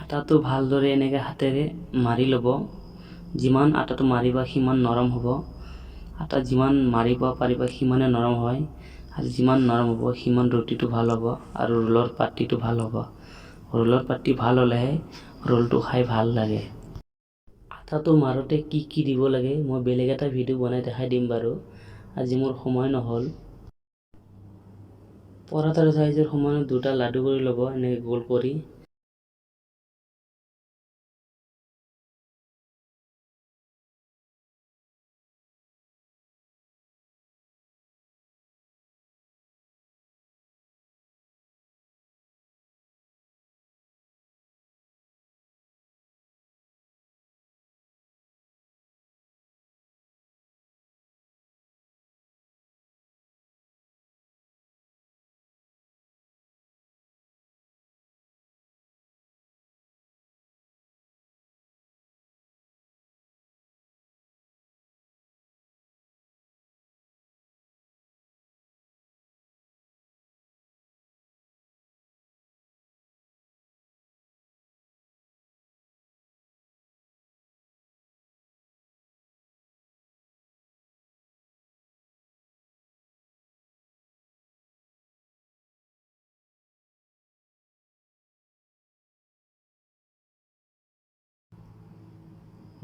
আটাটো ভালদৰে এনেকৈ হাতেৰে মাৰি ল'ব। যিমান আটাটো মাৰিবা সিমান নৰম হ'ব। আটা যিমান মাৰিব পাৰিবা সিমানে নৰম হয়, আৰু যিমান নৰম হ'ব সিমান ৰুটিটো ভাল হ'ব আৰু ৰোলৰ পাত্তিটো ভাল হ'ব। ৰোলৰ পাত্তি ভাল হ'লেহে ৰোলটো খাই ভাল লাগে। আটাটো মাৰোঁতে কি কি দিব লাগে মই বেলেগ এটা ভিডিঅ' বনাই দেখাই দিম বাৰু। আজি মোৰ সময় নহ'ল। পৰঠাৰ চাইজৰ সমানে দুটা লাডু কৰি ল'ব, এনেকৈ গোল কৰি।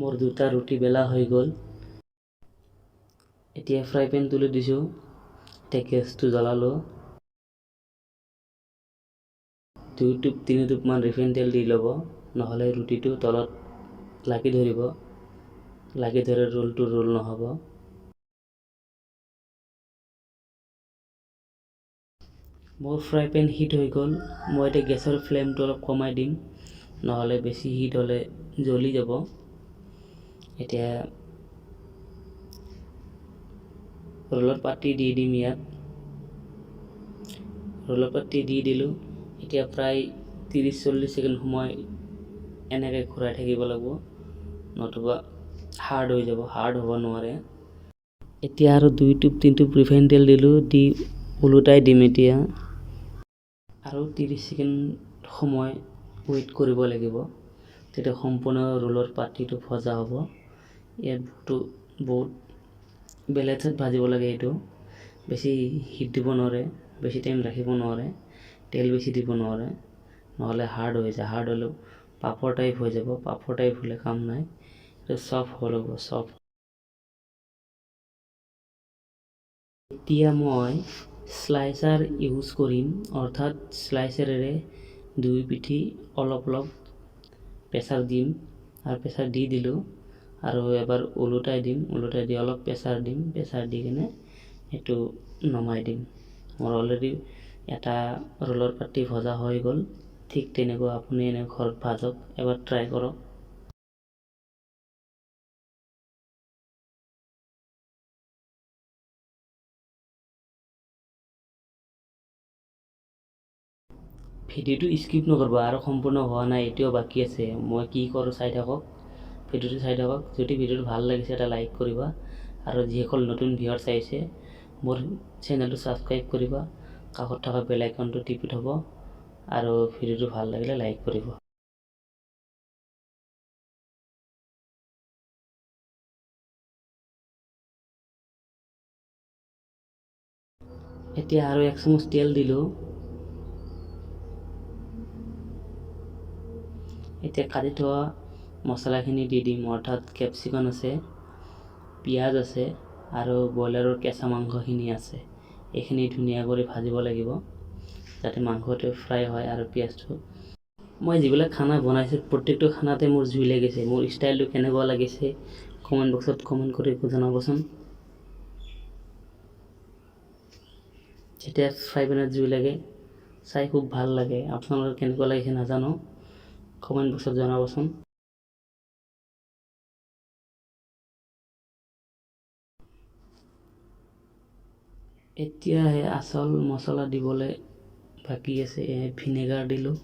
মোৰ দুটা ৰুটি বেলা হৈ গ'ল। এতিয়া ফ্ৰাই পেন তুলি দিছোঁ। এতিয়া গেছটো জ্বলালোঁ। 2-3 টোপমান ৰিফাইন তেল দি ল'ব, নহ'লে ৰুটিটো তলত লাগি ধৰিব। লাগি ধৰে ৰোলটো ৰোল নহ'ব। মোৰ ফ্ৰাই পেন হিট হৈ গ'ল। মই এতিয়া গেছৰ ফ্লেমটো অলপ কমাই দিম, নহ'লে বেছি হিট হ'লে জ্বলি যাব। এতিয়া ৰোলৰ পাত্তি দি দিম ইয়াত। ৰোলৰ পাত্তি দি দিলোঁ। এতিয়া প্ৰায় 30-40 ছেকেণ্ড সময় এনেকৈ ঘূৰাই থাকিব লাগিব, নতুবা হাৰ্ড হৈ যাব, হাৰ্ড হ'ব নোৱাৰে। এতিয়া আৰু 2-3 টোপ ৰিফাইন তেল দিলোঁ, দি ওলোটাই দিম এতিয়া। আৰু 30 ছেকেণ্ড সময় ৱেইট কৰিব লাগিব, তেতিয়া সম্পূৰ্ণ ৰোলৰ পাত্তিটো ভজা হ'ব। ইয়াত বহুত বেলেঞ্চত ভাজিব লাগে। এইটো বেছি হিট দিব নোৱাৰে, বেছি টাইম ৰাখিব নোৱাৰে, তেল বেছি দিব নোৱাৰে, নহ'লে হাৰ্ড হৈ যায়। হাৰ্ড হ'লেও পাপৰ টাইপ হৈ যাব। পাপৰ টাইপ হ'লে কাম নাই, এইটো চফ্ট হ'ব লাগিব, চফ্ট। এতিয়া মই স্লাইচাৰ ইউজ কৰিম, অৰ্থাৎ স্লাইচাৰেৰে দুই পিঠি অলপ অলপ প্ৰেছাৰ দিম, আৰু প্ৰেছাৰ দি দিলোঁ, আৰু এবাৰ ওলোটাই দিম, ওলোটাই দি অলপ প্ৰেছাৰ দিম, প্ৰেছাৰ দি কিনে সেইটো নমাই দিম। মোৰ অলৰেডি এটা ৰোলৰ পাত্তি ভজা হৈ গ'ল। ঠিক তেনেকুৱা আপুনি এনে ঘৰত ভাজক, এবাৰ ট্ৰাই কৰক। ভিডিঅ'টো স্কিপ নকৰিব, আৰু সম্পূৰ্ণ হোৱা নাই, এতিয়াও বাকী আছে। মই কি কৰোঁ চাই থাকক, ভিডিঅ'টো চাই থাকক। যদি ভিডিঅ'টো ভাল লাগিছে এটা লাইক কৰিবা, আৰু যিসকল নতুন ভিউৱাৰ চাইছে মোৰ চেনেলটো ছাবস্ক্ৰাইব কৰিবা, কাষত থকা বেল আইকনটো টিপি থ'ব, আৰু ভিডিঅ'টো ভাল লাগিলে লাইক কৰিব। এতিয়া আৰু 1 চামুচ তেল দিলোঁ। এতিয়া কাটি থোৱা মছলাখিনি দি দিম, অৰ্থাৎ কেপচিকাম আছে, পিঁয়াজ আছে, আৰু ব্ৰইলাৰৰ কেঁচা মাংসখিনি আছে। এইখিনি ধুনীয়া কৰি ভাজিব লাগিব, যাতে মাংসটো ফ্ৰাই হয় আৰু পিঁয়াজটো। মই যিবিলাক খানা বনাইছোঁ প্ৰত্যেকটো খানাতে মোৰ জুই লাগিছে। মোৰ ষ্টাইলটো কেনেকুৱা লাগিছে কমেণ্ট বক্সত কমেণ্ট কৰি জনাবচোন। যেতিয়া ফ্ৰাই পেনত জুই লাগে চাই খুব ভাল লাগে। আপোনালোকৰ কেনেকুৱা লাগিছে নাজানো, কমেণ্ট বক্সত জনাবচোন। এতিয়া আচল মছলা দিবলৈ বাকী আছে। ভিনেগাৰ দিলোঁ,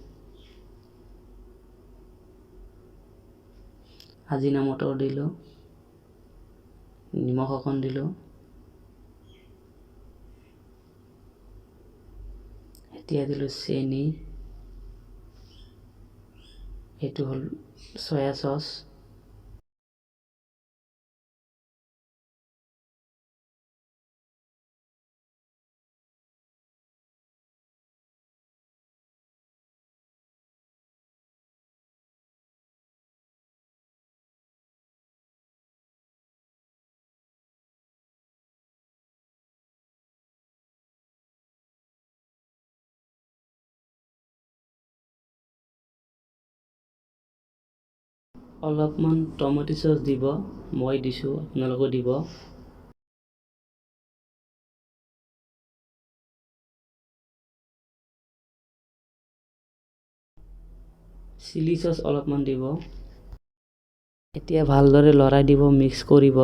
আজিনামটৰ দিলোঁ, নিমখ অকণ দিলোঁ। এতিয়া দিলোঁ চেনি, এইটো হ'ল চয়া চচ, অলপমান টমেটো চচ দিব, মই দিছোঁ, আপোনালোকেও দিব। চিলি চচ অলপমান দিব। এতিয়া ভালদৰে লৰাই দিব, মিক্স কৰিব,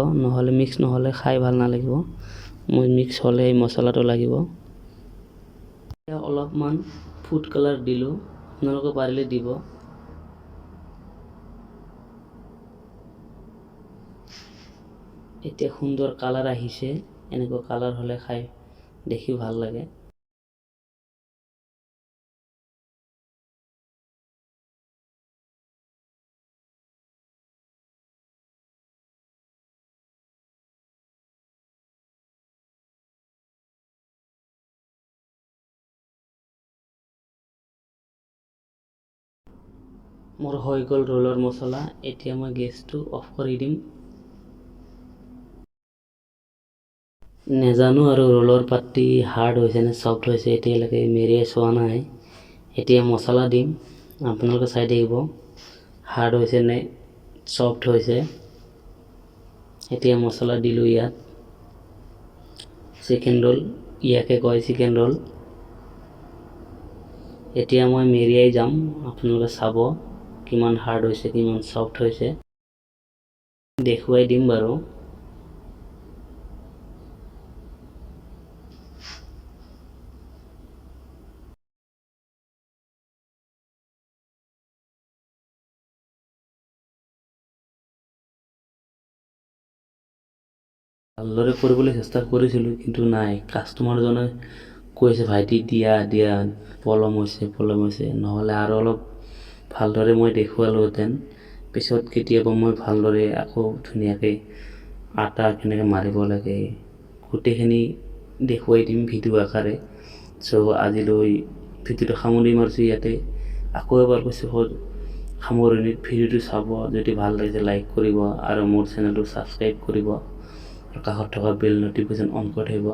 মিক্স নহ'লে খাই ভাল নালাগিব। মই মিক্স হ'লে এই মছলাটো লাগিব। এতিয়া অলপমান ফুড কালাৰ দিলোঁ, আপোনালোকে পাৰিলে দিব। এতিয়া সুন্দৰ কালাৰ আহিছে, এনেকুৱা কালাৰ হ'লে খাই দেখি ভাল লাগে। মোৰ হৈ গ'ল ৰোলৰ মছলা, এতিয়া মই গেছটো অফ কৰি দিম। নেজানো আৰু ৰোলৰ পাতি হাৰ্ড হৈছে নে ছফ্ট হৈছে, এতিয়ালৈকে মেৰিয়াই চোৱা নাই। এতিয়া মছলা দিম, আপোনালোকে চাই থাকিব হাৰ্ড হৈছে নে ছফ্ট হৈছে। এতিয়া মছলা দিলোঁ ইয়াত। চিকেন ৰোল, ইয়াকে কয় চিকেন ৰোল। এতিয়া মই মেৰিয়াই যাম, আপোনালোকে চাব কিমান হাৰ্ড হৈছে, কিমান ছফ্ট হৈছে, দেখুৱাই দিম বাৰু। ভালদৰে কৰিবলৈ চেষ্টা কৰিছিলোঁ, কিন্তু নাই, কাষ্টমাৰজনে কৈছে ভাইটি দিয়া পলম হৈছে, নহ'লে আৰু অলপ ভালদৰে মই দেখুৱালোহেঁতেন। পিছত কেতিয়াবা মই ভালদৰে আকৌ ধুনীয়াকৈ আটা কেনেকৈ মাৰিব লাগে গোটেইখিনি দেখুৱাই দিম ভিডিঅ' আকাৰে। চ' আজিলৈ ভিডিঅ'টো সামৰি মাৰিছোঁ ইয়াতে। আকৌ এবাৰ কৈছোঁ সামৰণিত ভিডিঅ'টো চাব, যদি ভাল লাগিছে লাইক কৰিব আৰু মোৰ চেনেলটো ছাবস্ক্ৰাইব কৰিব আৰু কাষত থকা বেল নটিফিকেশ্যন অন কৰি থাকিব।